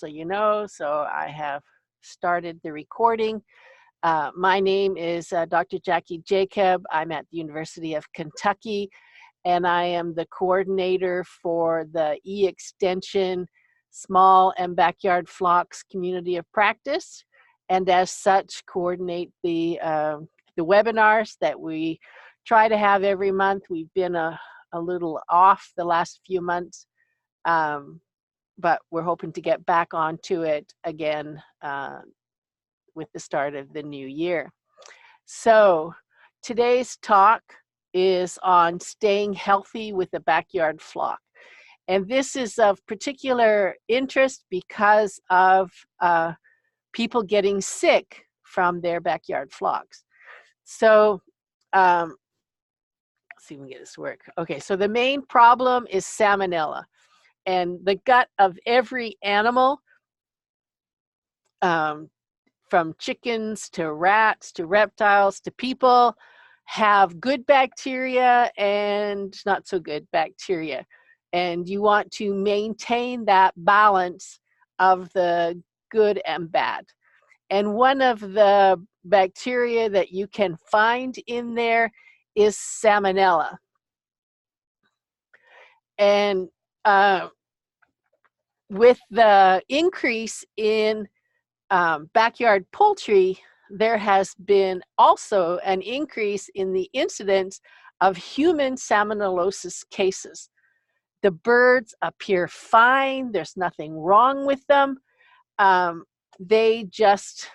so you know. So I have started the recording. My name is Dr. Jacquie Jacob. I'm at the University of Kentucky, and I am the coordinator for the E-Extension Small and Backyard Flocks Community of Practice, and as such coordinate the webinars that we try to have every month. We've been a little off the last few months, but we're hoping to get back onto it again with the start of the new year. So today's talk is on staying healthy with a backyard flock. And this is of particular interest because of people getting sick from their backyard flocks. So let's see if we can get this to work. Okay, so the main problem is Salmonella. And the gut of every animal, from chickens to rats to reptiles to people, have good bacteria and not so good bacteria. And you want to maintain that balance of the good and bad. And one of the bacteria that you can find in there is Salmonella. And with the increase in backyard poultry, there has been also an increase in the incidence of human Salmonellosis cases. The birds appear fine. There's nothing wrong with them. They just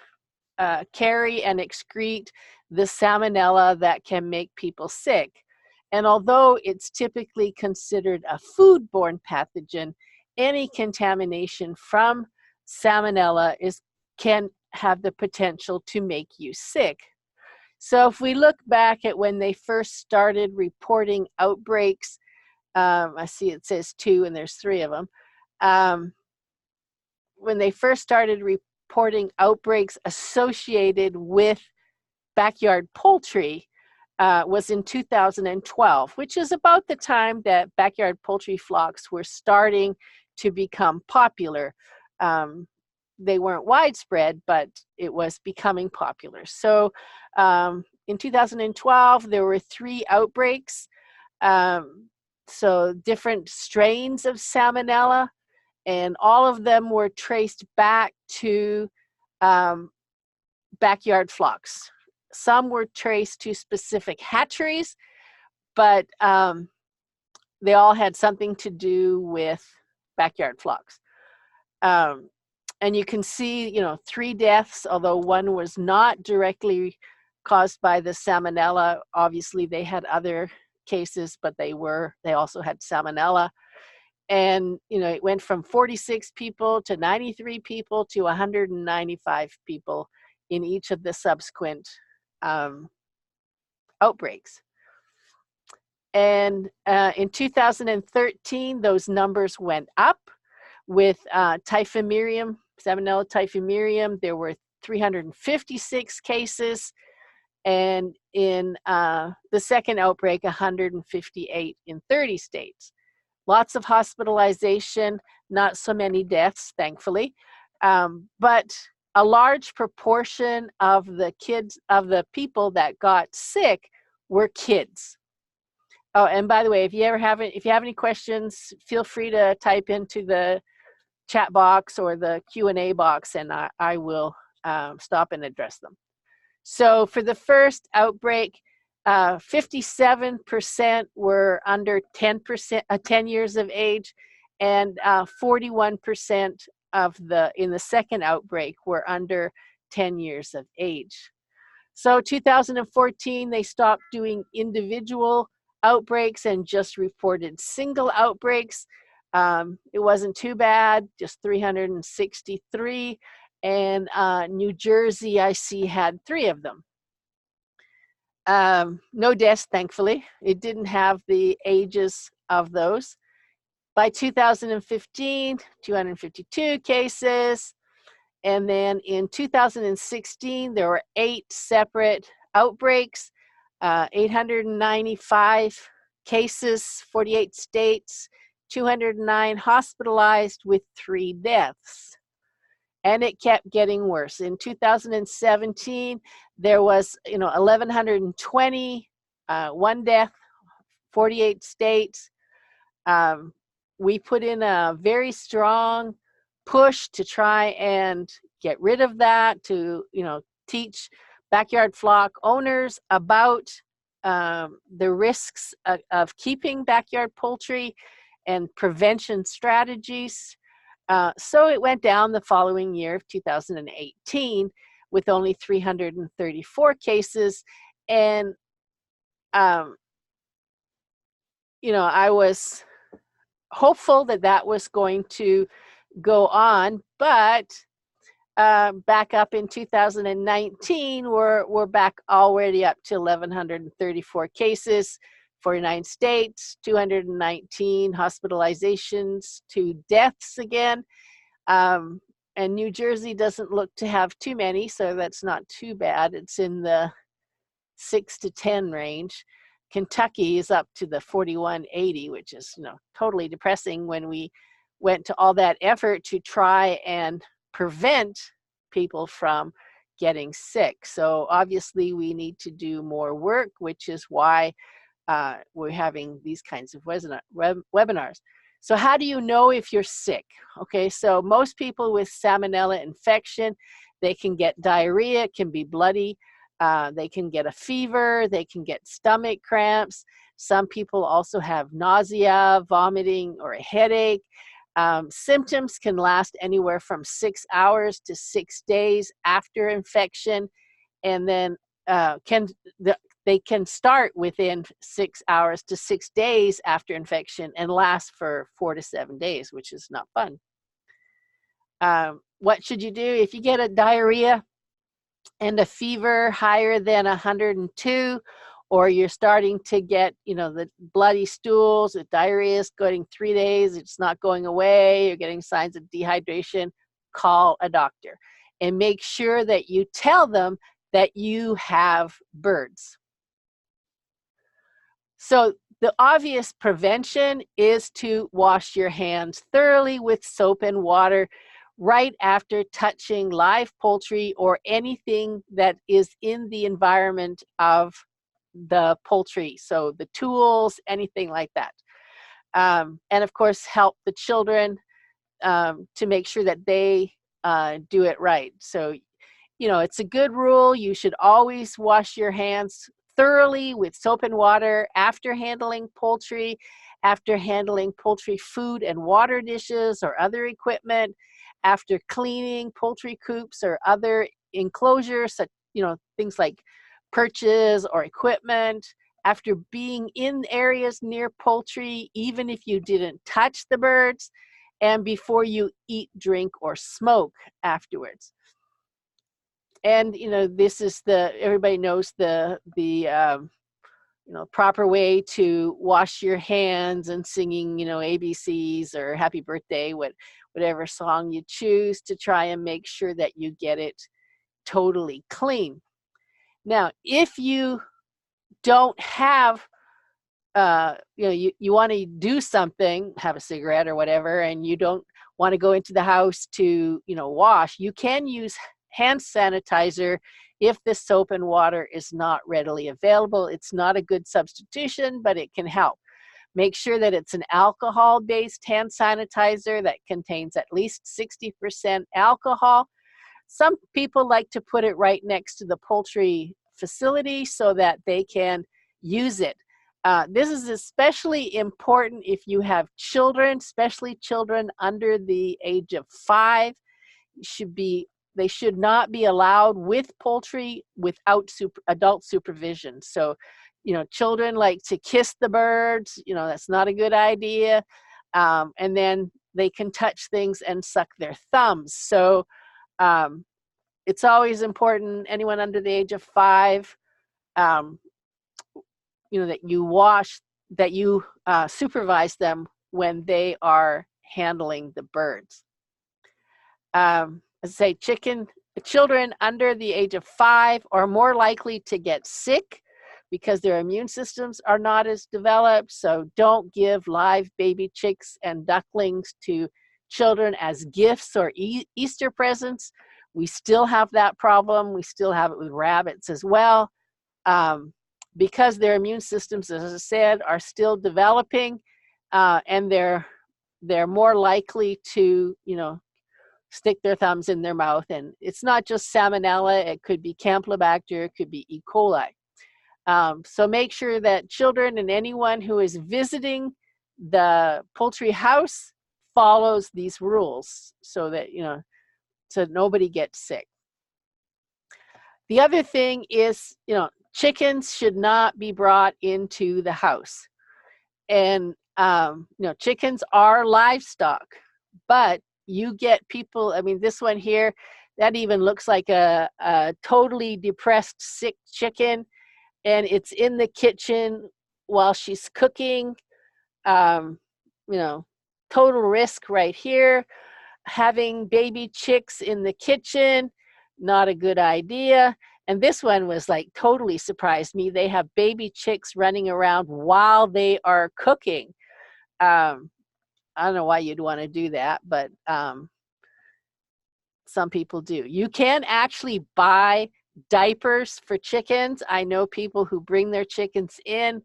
carry and excrete the Salmonella that can make people sick. And although it's typically considered a foodborne pathogen, any contamination from Salmonella can have the potential to make you sick. So if we look back at when they first started reporting outbreaks, I see it says 2 and there's 3 of them. When they first started reporting outbreaks associated with backyard poultry, was in 2012, which is about the time that backyard poultry flocks were starting to become popular. They weren't widespread, but it was becoming popular. So in 2012, there were 3 outbreaks. So different strains of Salmonella, and all of them were traced back to backyard flocks. Some were traced to specific hatcheries, but they all had something to do with backyard flocks. And you can see, 3 deaths, although 1 was not directly caused by the Salmonella. Obviously, they had other cases, but they also had Salmonella. And, it went from 46 people to 93 people to 195 people in each of the subsequent outbreaks. And in 2013, those numbers went up with typhimurium, Salmonella typhimurium. There were 356 cases, and in the second outbreak, 158 in 30 states. Lots of hospitalization, not so many deaths, thankfully, but a large proportion of the people that got sick were kids. Oh, and by the way, if you have any questions, feel free to type into the chat box or the Q&A box, and I will stop and address them. So for the first outbreak, 57% were under 10 years of age, and 41% in the second outbreak were under 10 years of age. So 2014, they stopped doing individual outbreaks and just reported single outbreaks. It wasn't too bad, just 363, and New Jersey, I see, had 3 of them. No deaths, thankfully. It didn't have the ages of those. By 2015, 252 cases. And then in 2016, there were 8 separate outbreaks, 895 cases, 48 states, 209 hospitalized with 3 deaths. and it kept getting worse. In 2017, there was 1,120, one death, 48 states. We put in a very strong push to try and get rid of that, to teach backyard flock owners about the risks of keeping backyard poultry and prevention strategies. So it went down the following year of 2018 with only 334 cases. And, I was hopeful that that was going to go on, but back up in 2019, we're back already up to 1,134 cases, 49 states, 219 hospitalizations, 2 deaths again. And New Jersey doesn't look to have too many, so that's not too bad. It's in the 6 to 10 range. Kentucky is up to the 4180, which is totally depressing when we went to all that effort to try and prevent people from getting sick. So obviously we need to do more work, which is why we're having these kinds of webinars. So how do you know if you're sick? Okay, so most people with Salmonella infection, they can get diarrhea, it can be bloody. They can get a fever, they can get stomach cramps. Some people also have nausea, vomiting, or a headache. Symptoms can last anywhere from 6 hours to 6 days after infection, and then they can start within 6 hours to 6 days after infection and last for 4 to 7 days, which is not fun. What should you do if you get a diarrhea and a fever higher than 102, or you're starting to get, the bloody stools, the diarrhea is going 3 days, it's not going away, you're getting signs of dehydration, call a doctor and make sure that you tell them that you have birds. So the obvious prevention is to wash your hands thoroughly with soap and water right after touching live poultry or anything that is in the environment of the poultry. So the tools, anything like that. And of course, help the children to make sure that they do it right. So, it's a good rule. You should always wash your hands thoroughly with soap and water after handling poultry, after handling poultry food and water dishes or other equipment, after cleaning poultry coops or other enclosures, such, things like perches or equipment, after being in areas near poultry, even if you didn't touch the birds, and before you eat, drink, or smoke afterwards. And this is everybody knows the proper way to wash your hands, and singing ABCs or happy birthday, whatever song you choose, to try and make sure that you get it totally clean. Now, if you don't have you want to do something, have a cigarette or whatever, and you don't want to go into the house to wash, you can use hand sanitizer if the soap and water is not readily available. It's not a good substitution, but it can help. Make sure that it's an alcohol-based hand sanitizer that contains at least 60% alcohol. Some people like to put it right next to the poultry facility so that they can use it. This is especially important if you have children, especially children under the age of 5. They should not be allowed with poultry without adult supervision. So, children like to kiss the birds, that's not a good idea. And then they can touch things and suck their thumbs. So it's always important, anyone under the age of 5, that you supervise them when they are handling the birds. As I say, children under the age of 5 are more likely to get sick because their immune systems are not as developed. So don't give live baby chicks and ducklings to children as gifts or Easter presents. We still have that problem. We still have it with rabbits as well. Because their immune systems, as I said, are still developing, and they're more likely to, stick their thumbs in their mouth. And it's not just Salmonella, it could be Campylobacter, it could be E. coli. So make sure that children and anyone who is visiting the poultry house follows these rules so that, so nobody gets sick. The other thing is, chickens should not be brought into the house. And, chickens are livestock, but you get people, I mean, this one here, that even looks like a totally depressed, sick chicken, and it's in the kitchen while she's cooking. Total risk right here. Having baby chicks in the kitchen, not a good idea. And this one was like totally surprised me. They have baby chicks running around while they are cooking. I don't know why you'd want to do that, but some people do. You can actually buy diapers for chickens. I know people who bring their chickens in.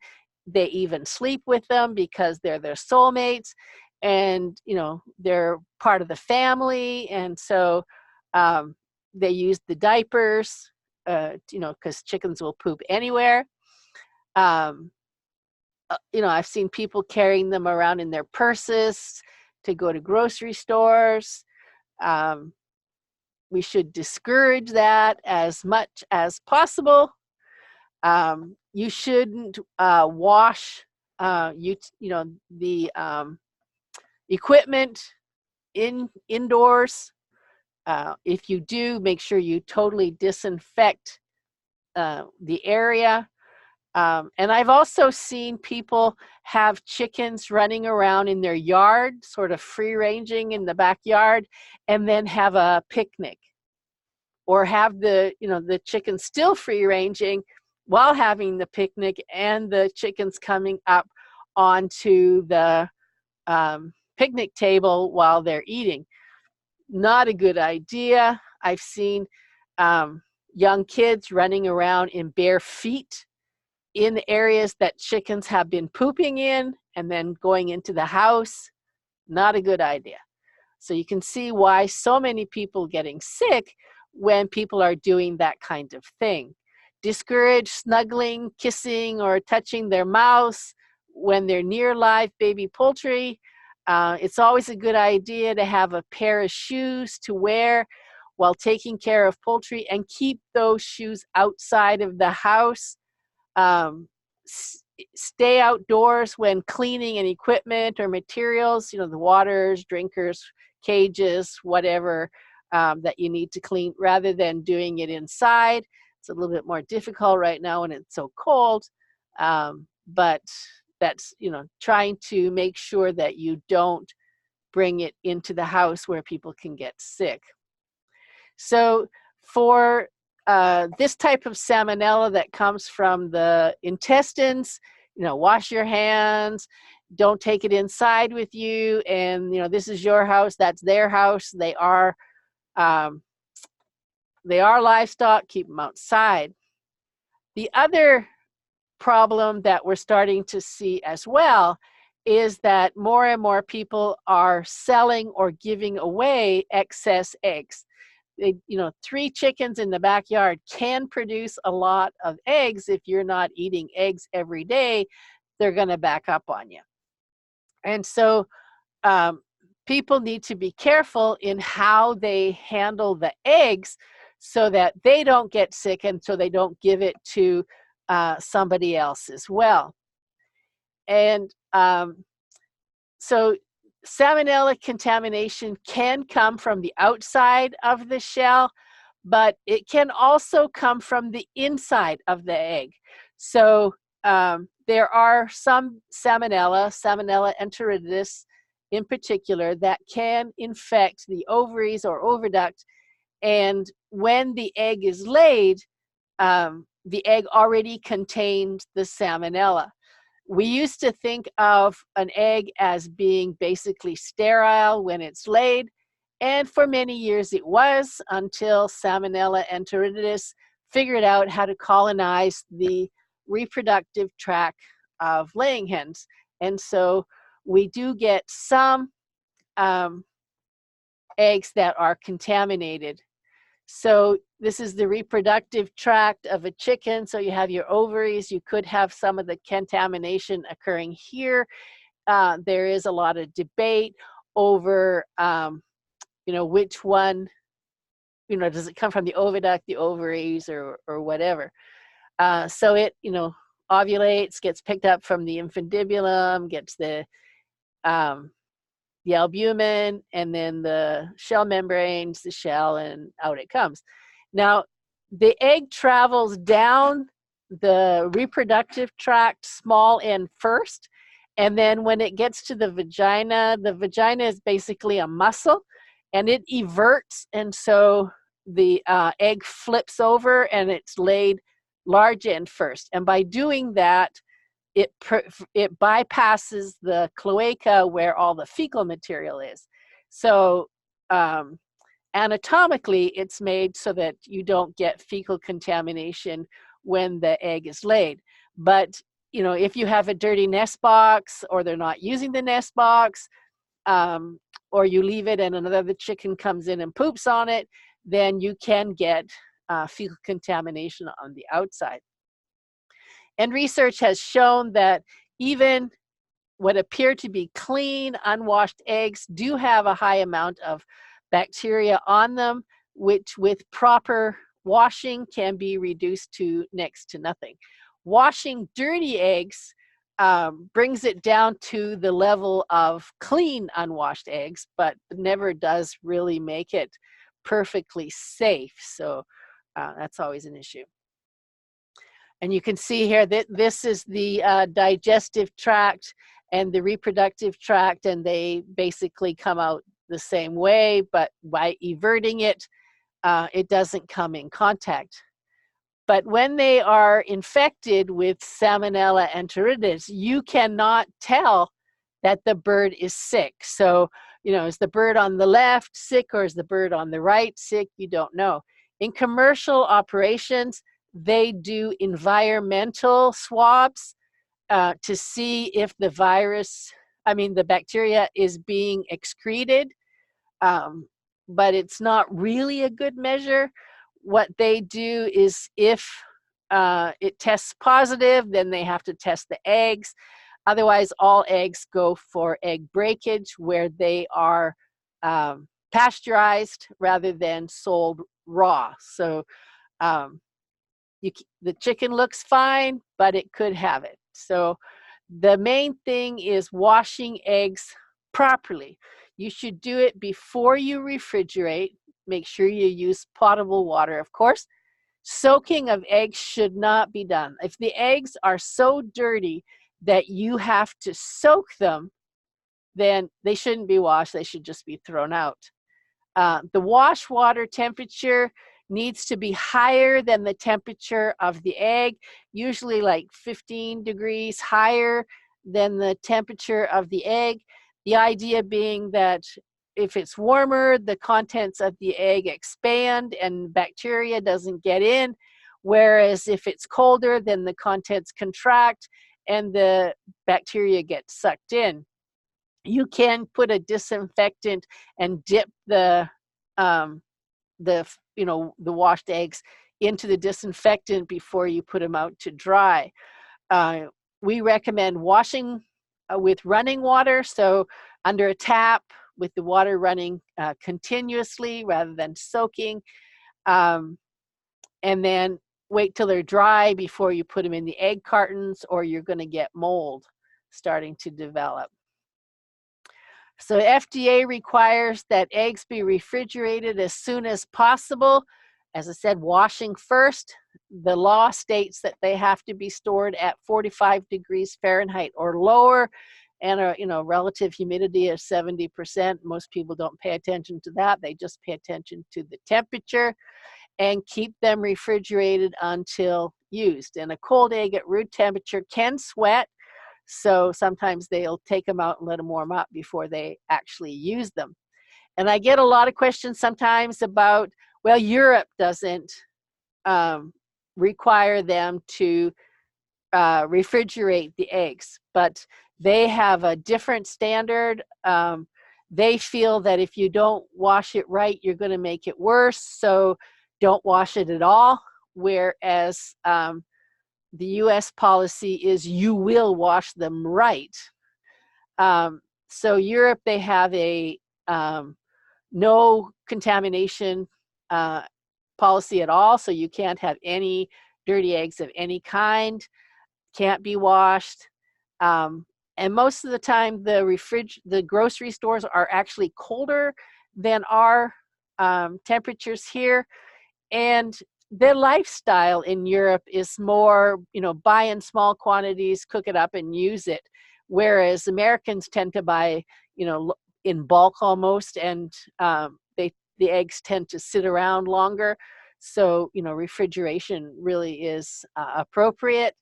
They even sleep with them because they're their soulmates, and they're part of the family, and so they use the diapers, because chickens will poop anywhere. I've seen people carrying them around in their purses to go to grocery stores. We should discourage that as much as possible. You shouldn't wash the equipment indoors. If you do, make sure you totally disinfect the area. And I've also seen people have chickens running around in their yard, sort of free ranging in the backyard, and then have a picnic, or have the chickens still free ranging while having the picnic, and the chickens coming up onto the picnic table while they're eating. Not a good idea. I've seen young kids running around in bare feet in areas that chickens have been pooping in and then going into the house. Not a good idea. So you can see why so many people getting sick when people are doing that kind of thing. Discourage snuggling, kissing, or touching their mouths when they're near live baby poultry. It's always a good idea to have a pair of shoes to wear while taking care of poultry, and keep those shoes outside of the house. Stay outdoors when cleaning an equipment or materials, the waters, drinkers, cages, whatever that you need to clean, rather than doing it inside. It's a little bit more difficult right now when it's so cold, but that's, trying to make sure that you don't bring it into the house where people can get sick. So for this type of salmonella that comes from the intestines, wash your hands, don't take it inside with you, and this is your house, that's their house. They are livestock, keep them outside. The other problem that we're starting to see as well is that more and more people are selling or giving away excess eggs. 3 chickens in the backyard can produce a lot of eggs. If you're not eating eggs every day, they're going to back up on you. And so people need to be careful in how they handle the eggs so that they don't get sick, and so they don't give it to somebody else as well. And so Salmonella contamination can come from the outside of the shell, but it can also come from the inside of the egg. So there are some Salmonella enteritidis in particular, that can infect the ovaries or oviduct. And when the egg is laid, the egg already contained the Salmonella. We used to think of an egg as being basically sterile when it's laid, and for many years it was, until Salmonella enteritidis figured out how to colonize the reproductive tract of laying hens. And so we do get some eggs that are contaminated. So this is the reproductive tract of a chicken. So you have your ovaries. You could have some of the contamination occurring here. There is a lot of debate over, which one, does it come from the oviduct, the ovaries, or whatever. So it, ovulates, gets picked up from the infundibulum, gets the albumin, and then the shell membranes, the shell, and out it comes. Now, the egg travels down the reproductive tract, small end first, and then when it gets to the vagina is basically a muscle, and it everts, and so the egg flips over, and it's laid large end first. And by doing that, it bypasses the cloaca where all the fecal material is. So anatomically, it's made so that you don't get fecal contamination when the egg is laid. But if you have a dirty nest box, or they're not using the nest box, or you leave it and another chicken comes in and poops on it, then you can get fecal contamination on the outside. And research has shown that even what appear to be clean, unwashed eggs do have a high amount of bacteria on them, which with proper washing can be reduced to next to nothing. Washing dirty eggs brings it down to the level of clean, unwashed eggs, but never does really make it perfectly safe. So that's always an issue. And you can see here that this is the digestive tract and the reproductive tract, and they basically come out the same way, but by everting it, it doesn't come in contact. But when they are infected with Salmonella enteritidis, you cannot tell that the bird is sick. So, is the bird on the left sick, or is the bird on the right sick? You don't know. In commercial operations, they do environmental swabs to see if the the bacteria is being excreted, but it's not really a good measure. What they do is if it tests positive, then they have to test the eggs. Otherwise, all eggs go for egg breakage, where they are pasteurized rather than sold raw. So the chicken looks fine, but it could have it. So the main thing is washing eggs properly. You should do it before you refrigerate. Make sure you use potable water, of course. Soaking of eggs should not be done. If the eggs are so dirty that you have to soak them, then they shouldn't be washed. They should just be thrown out. The wash water temperature needs to be higher than the temperature of the egg, usually like 15 degrees higher than the temperature of the egg. The idea being that if it's warmer, the contents of the egg expand and bacteria doesn't get in, whereas if it's colder, then the contents contract and the bacteria get sucked in. You can put a disinfectant and dip the washed eggs into the disinfectant before you put them out to dry. We recommend washing with running water, so under a tap with the water running continuously rather than soaking, and then wait till they're dry before you put them in the egg cartons, or you're going to get mold starting to develop. So FDA requires that eggs be refrigerated as soon as possible. As I said, washing first. The law states that they have to be stored at 45 degrees Fahrenheit or lower, and a relative humidity of 70%. Most people don't pay attention to that. They just pay attention to the temperature, and keep them refrigerated until used. And a cold egg at room temperature can sweat. So sometimes they'll take them out and let them warm up before they actually use them. And I get a lot of questions sometimes about, well, Europe doesn't require them to refrigerate the eggs, but they have a different standard. They feel that if you don't wash it right, you're going to make it worse, so don't wash it at all. Whereas the US policy is you will wash them right. So Europe, they have a no contamination policy at all, so you can't have any dirty eggs of any kind, can't be washed. And most of the time, the grocery stores are actually colder than our temperatures here. And their lifestyle in Europe is more, buy in small quantities, cook it up and use it. Whereas Americans tend to buy, in bulk almost, and the eggs tend to sit around longer. So, refrigeration really is appropriate.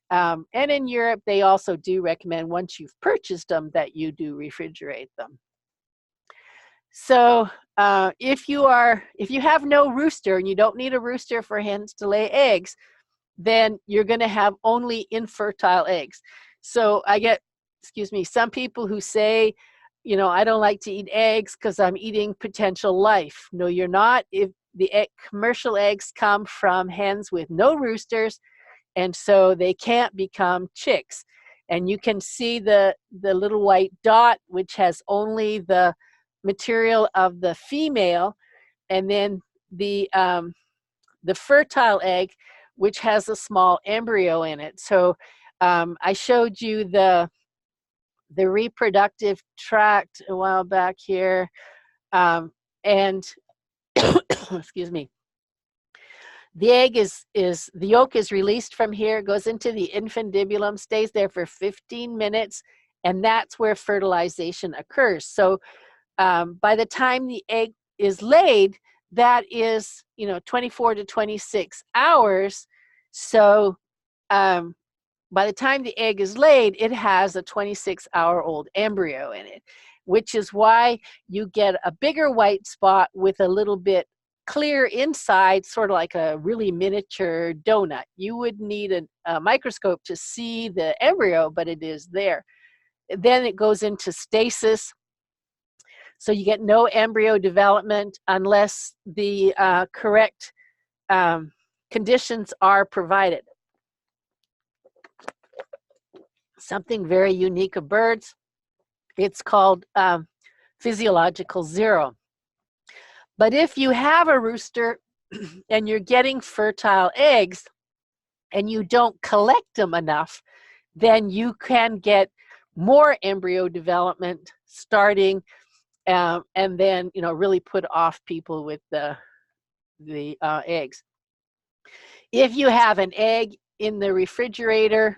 And in Europe, they also do recommend once you've purchased them that you do refrigerate them. So if you have no rooster and you don't need a rooster for hens to lay eggs, then you're going to have only infertile eggs. So I get, some people who say, I don't like to eat eggs because I'm eating potential life. No, you're not. If the commercial eggs come from hens with no roosters, and so they can't become chicks. And you can see the little white dot, which has only the material of the female, and then the fertile egg, which has a small embryo in it. So I showed you the reproductive tract a while back here, and excuse me. The egg the yolk is released from here, goes into the infundibulum, stays there for 15 minutes, and that's where fertilization occurs. So by the time the egg is laid, that is, 24 to 26 hours. So by the time the egg is laid, it has a 26-hour-old embryo in it, which is why you get a bigger white spot with a little bit clear inside, sort of like a really miniature donut. You would need a microscope to see the embryo, but it is there. Then it goes into stasis. So you get no embryo development unless the correct conditions are provided. Something very unique of birds, it's called physiological zero. But if you have a rooster and you're getting fertile eggs and you don't collect them enough, then you can get more embryo development starting, and then really put off people with the eggs. If you have an egg in the refrigerator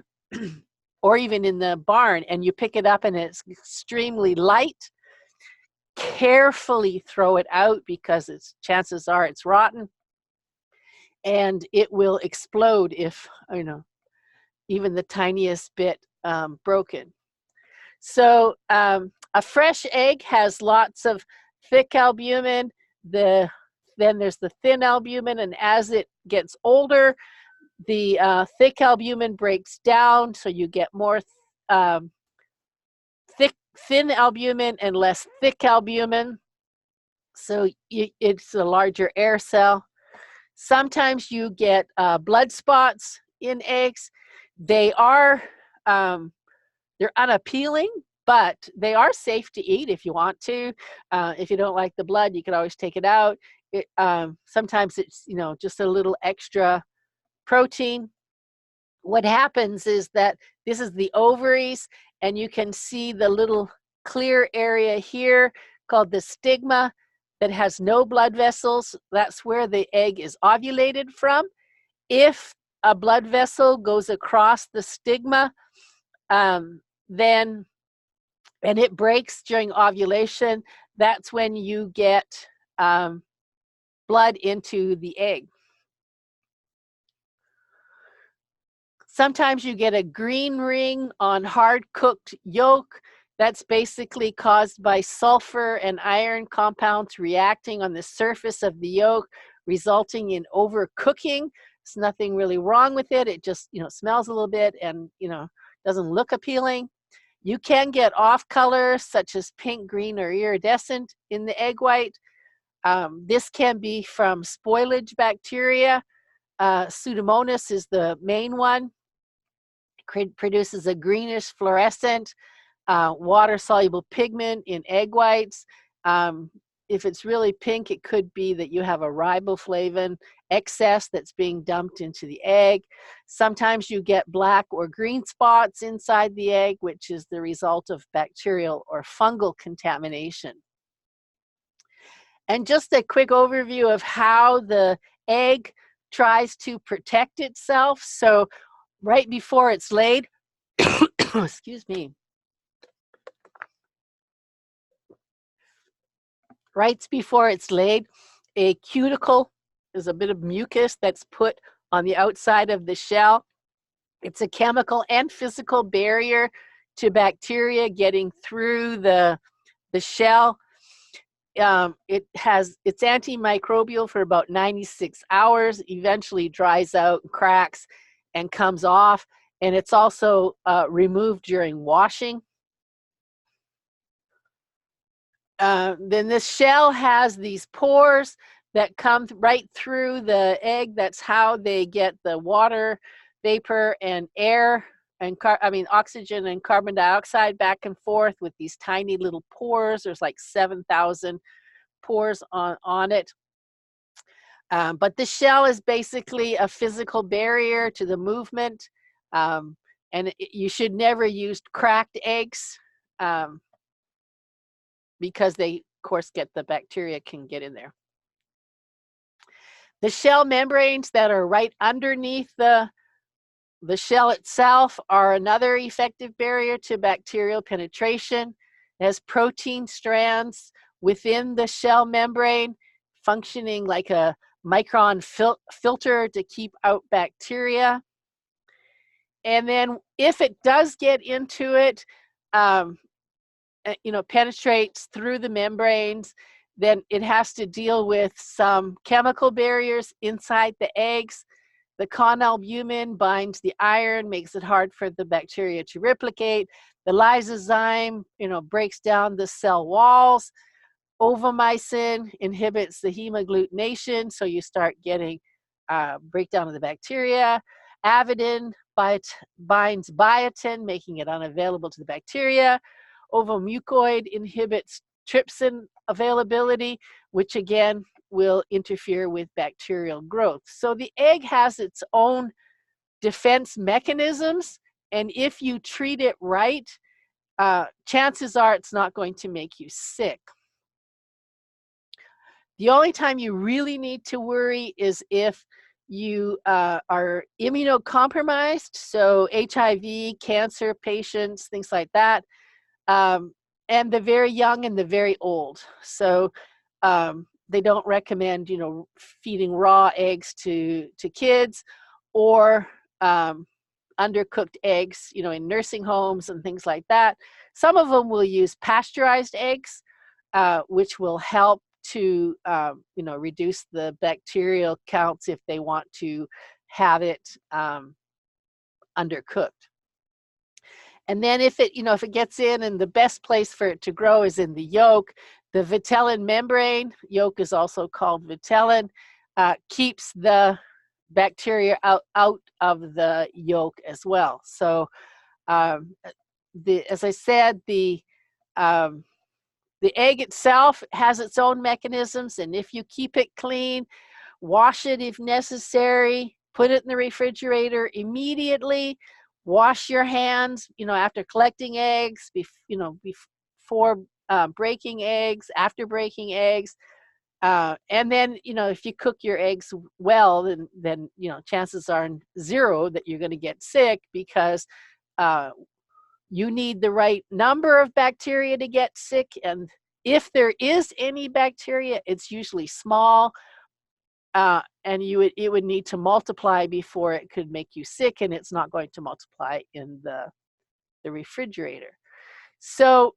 or even in the barn and you pick it up and it's extremely light, carefully throw it out because chances are it's rotten and it will explode if even the tiniest bit broken. So a fresh egg has lots of thick albumin. Then there's the thin albumin, and as it gets older, the thick albumin breaks down, so you get more thin albumin and less thick albumin. So it's a larger air cell. Sometimes you get blood spots in eggs. They are they're unappealing, but they are safe to eat if you want to. If you don't like the blood, you can always take it out. Sometimes it's just a little extra protein. What happens is that this is the ovaries, and you can see the little clear area here called the stigma that has no blood vessels. That's where the egg is ovulated from. If a blood vessel goes across the stigma, then and it breaks during ovulation, that's when you get blood into the egg. Sometimes you get a green ring on hard-cooked yolk. That's basically caused by sulfur and iron compounds reacting on the surface of the yolk, resulting in overcooking. There's nothing really wrong with it. It just, smells a little bit and, doesn't look appealing. You can get off color, such as pink, green, or iridescent in the egg white. This can be from spoilage bacteria. Pseudomonas is the main one. Produces a greenish fluorescent water-soluble pigment in egg whites. If it's really pink, it could be that you have a riboflavin excess that's being dumped into the egg. Sometimes you get black or green spots inside the egg, which is the result of bacterial or fungal contamination. And just a quick overview of how the egg tries to protect itself. So right before it's laid, excuse me, right before it's laid, a cuticle is a bit of mucus that's put on the outside of the shell. It's a chemical and physical barrier to bacteria getting through the shell. It's antimicrobial for about 96 hours, eventually dries out, cracks, and comes off. And it's also removed during washing. Then this shell has these pores that come right through the egg. That's how they get the water, vapor, and air, and oxygen and carbon dioxide back and forth with these tiny little pores. There's like 7,000 pores on it. But the shell is basically a physical barrier to the movement. And you should never use cracked eggs. Because they, of course, the bacteria can get in there. The shell membranes that are right underneath the shell itself are another effective barrier to bacterial penetration. It has protein strands within the shell membrane functioning like a micron filter to keep out bacteria. And then if it does get into it, penetrates through the membranes, then it has to deal with some chemical barriers inside the eggs. The conalbumin binds the iron, makes it hard for the bacteria to replicate. The lysozyme, breaks down the cell walls. Ovomycin inhibits the hemagglutination, so you start getting breakdown of the bacteria. Avidin binds biotin, making it unavailable to the bacteria. Ovomucoid inhibits trypsin availability, which again will interfere with bacterial growth. So the egg has its own defense mechanisms, and if you treat it right, chances are it's not going to make you sick. The only time you really need to worry is if you are immunocompromised, so HIV, cancer patients, things like that. And the very young and the very old. So they don't recommend, feeding raw eggs to kids, or undercooked eggs, in nursing homes and things like that. Some of them will use pasteurized eggs, which will help to, reduce the bacterial counts if they want to have it undercooked. And then if it gets in, and the best place for it to grow is in the yolk, the vitellin membrane, yolk is also called vitellin, keeps the bacteria out of the yolk as well. So as I said, the egg itself has its own mechanisms, and if you keep it clean, wash it if necessary, put it in the refrigerator immediately. Wash your hands, after collecting eggs, before breaking eggs, after breaking eggs. And then, if you cook your eggs well, then chances are zero that you're going to get sick, because you need the right number of bacteria to get sick. And if there is any bacteria, it's usually small. and it would need to multiply before it could make you sick, and it's not going to multiply in the refrigerator. So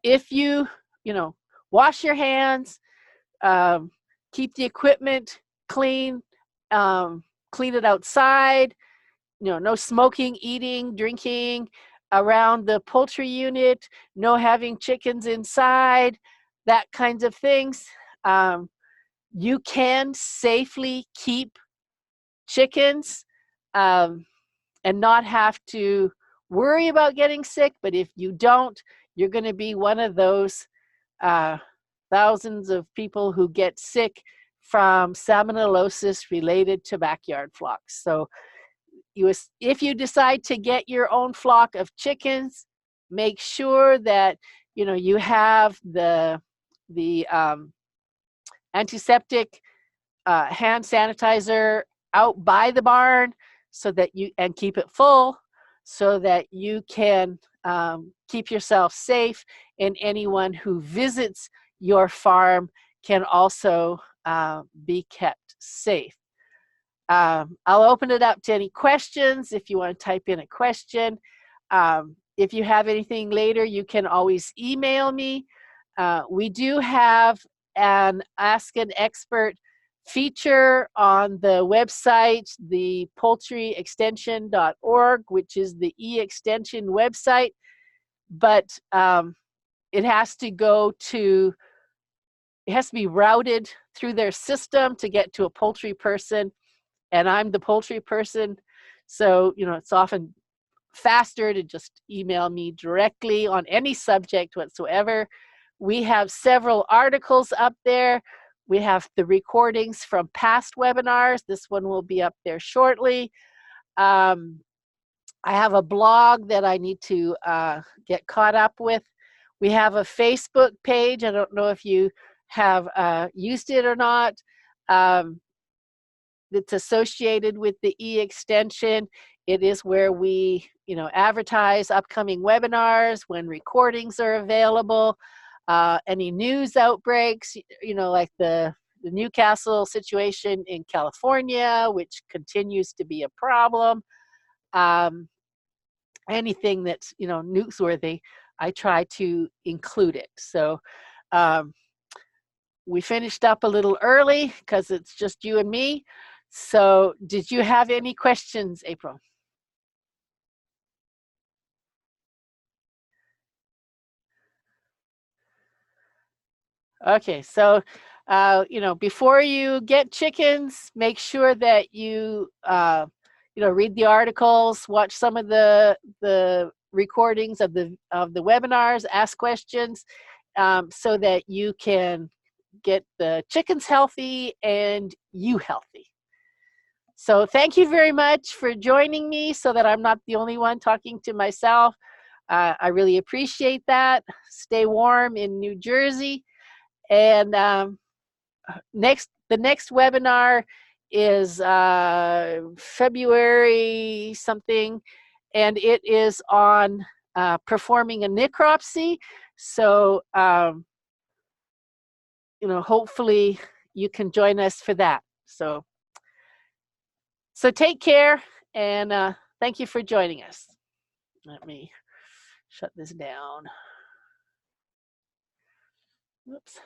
if you know, wash your hands, um, keep the equipment clean, clean it outside, no smoking, eating, drinking around the poultry unit, no having chickens inside, that kinds of things. Um, you can safely keep chickens, um, and not have to worry about getting sick. But if you don't, you're going to be one of those uh, thousands of people who get sick from salmonellosis related to backyard flocks. So if you decide to get your own flock of chickens, make sure that you have the antiseptic hand sanitizer out by the barn, so that and keep it full, so that you can keep yourself safe, and anyone who visits your farm can also be kept safe. I'll open it up to any questions if you want to type in a question. If you have anything later, you can always email me. We do have an Ask an Expert feature on the website, the poultryextension.org, which is the e-extension website, but it has to be routed through their system to get to a poultry person, and I'm the poultry person, so it's often faster to just email me directly on any subject whatsoever. We have several articles up there. We have the recordings from past webinars. This one will be up there shortly. I have a blog that I need to get caught up with. We have a Facebook page. I don't know if you have used it or not. It's associated with the e-extension. It is where we, advertise upcoming webinars, when recordings are available, any news outbreaks, like the Newcastle situation in California, which continues to be a problem. Anything that's, newsworthy, I try to include it. So we finished up a little early because it's just you and me. So did you have any questions, April? Okay, so before you get chickens, make sure that you read the articles, watch some of the recordings of the webinars, ask questions, so that you can get the chickens healthy and you healthy. So thank you very much for joining me, so that I'm not the only one talking to myself. I really appreciate that. Stay warm in New Jersey. And the next webinar is February something, and it is on performing a necropsy. So hopefully you can join us for that. So take care, and thank you for joining us. Let me shut this down. Whoops.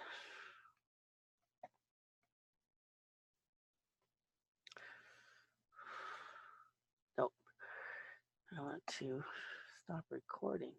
Nope. I want to stop recording.